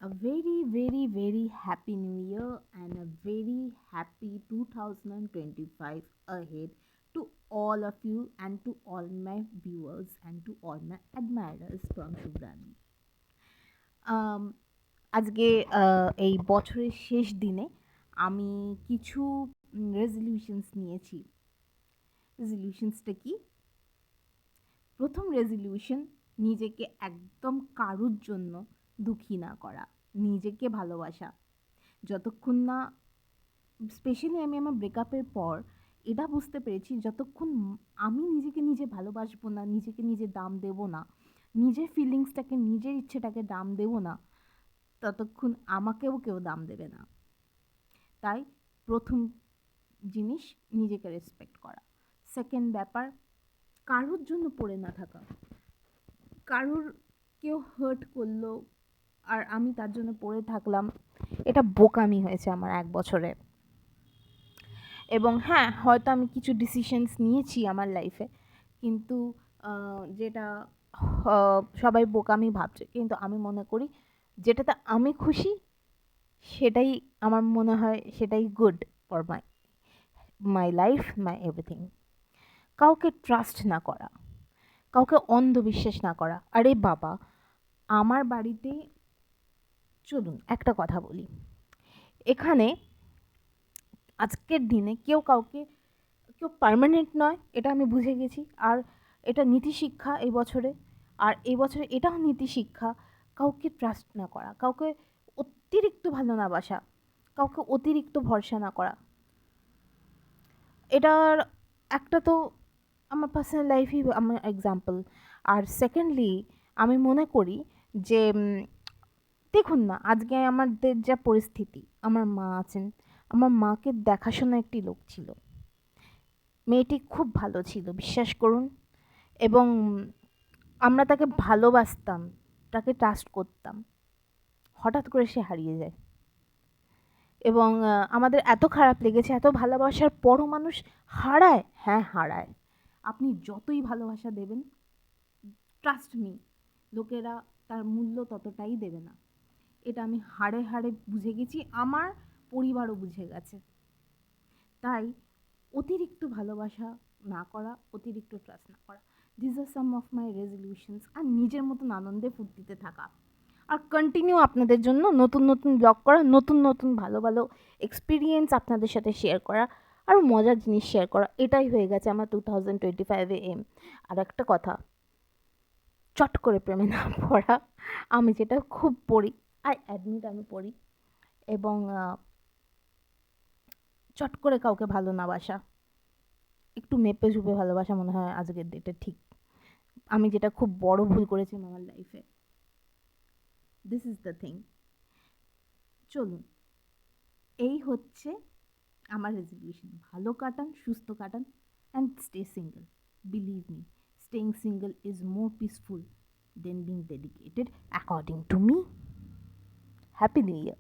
A very, very, very happy new year and a very happy 2025 ahead to all of you and to all my viewers and to all my admirers from Shubrani. Um, আজকে এই বছরের শেষ দিনে আমি কিছু resolutions নিয়েছি। রেজলিউশনসটা কি? প্রথম রেজলিউশন, নিজেকে একদম কারুর জন্য দুঃখী না করা, নিজেকে ভালোবাসা। যতক্ষণ না, স্পেশালি আমি আমার ব্রেকআপের পর এটা বুঝতে পেরেছি, যতক্ষণ আমি নিজেকে নিজে ভালোবাসবো না, নিজেকে নিজে দাম দেবো না, নিজের ফিলিংসটাকে, নিজের ইচ্ছেটাকে দাম দেবো না, ততক্ষণ আমাকেও কেউ দাম দেবে না। তাই প্রথম জিনিস, নিজেকে রেসপেক্ট করা। সেকেন্ড ব্যাপার, কারোর জন্য পড়ে না থাকা। কারোর কেউ হার্ট করলো আর আমি তার জন্য পড়ে থাকলাম, এটা বোকামি হয়েছে আমার 1 বছরে। এবং হ্যাঁ, হয়তো আমি কিছু ডিসিশনস নিয়েছি আমার লাইফে, কিন্তু যেটা সবাই বোকামি ভাবছে, কিন্তু আমি মনে করি যেটাতে আমি খুশি সেটাই, আমার মনে হয় সেটাই good for my my life, my everything. কাউকে ট্রাস্ট না করা, কাউকে অন্ধবিশ্বাস না করা। আরে বাবা, আমার বাড়িতে, চলুন একটা কথা বলি, এখানে আজকের দিনে কেউ পার্মানেন্ট নয়, এটা আমি বুঝে গেছি। আর এটা নীতিশিক্ষা এই বছরে। আর এই বছরে এটাও নীতিশিক্ষা, কাউকে ট্রাস্ট না করা, কাউকে অতিরিক্ত ভালো না বাসা, কাউকে অতিরিক্ত ভরসা না করা। এটার একটা তো আমার পার্সোনাল লাইফই আমার এক্সাম্পল। আর সেকেন্ডলি, আমি মনে করি যে দেখুন না, আজকে আমাদের যা পরিস্থিতি, আমার মা আছেন, আমার মাকে দেখাশোনা একটি লোক ছিল, মেয়েটি খুব ভালো ছিল, বিশ্বাস করুন। এবং আমরা তাকে ভালোবাসতাম, তাকে ট্রাস্ট করতাম। হঠাৎ করে সে হারিয়ে যায় এবং আমাদের এত খারাপ লেগেছে। এত ভালোবাসার পরও মানুষ হারায়। হ্যাঁ, হারায়। আপনি যতই ভালোবাসা দেবেন, ট্রাস্ট মি, লোকেরা তার মূল্য ততটাই দেবে না। এটা আমি হাড়ে হাড়ে বুঝে গেছি, আমার পরিবারও বুঝে গেছে। তাই অতিরিক্ত ভালোবাসা না করা, অতিরিক্ত ট্রাস্ট না করা, this are some of my resolutions. আর নিজের মতন আনন্দে ফুর্তিতে থাকা, আর কন্টিনিউ আপনাদের জন্য নতুন নতুন ব্লগ করা, নতুন নতুন ভালো ভালো এক্সপিরিয়েন্স আপনাদের সাথে শেয়ার করা, আর মজার জিনিস শেয়ার করা। এটাই হয়ে গেছে আমার 2025-এ এম। আর একটা কথা, চট করে প্রেমে না পড়া। আমি যেটা খুব পড়ি, আই অ্যাডমিট আমি পড়ি। এবং চট করে কাউকে ভালো না বাসা, একটু মেপে ঝুপে ভালোবাসা মনে হয় আজকের ডেটে ঠিক। আমি যেটা খুব বড় ভুল করেছি আমার লাইফে, দিস ইজ দ্য থিং। চলুন, এই হচ্ছে আমার রেজলিউশন। ভালো কাটান, সুস্থ কাটান, and stay single. Believe me, staying single is more peaceful than being dedicated, according to me. Happy new year.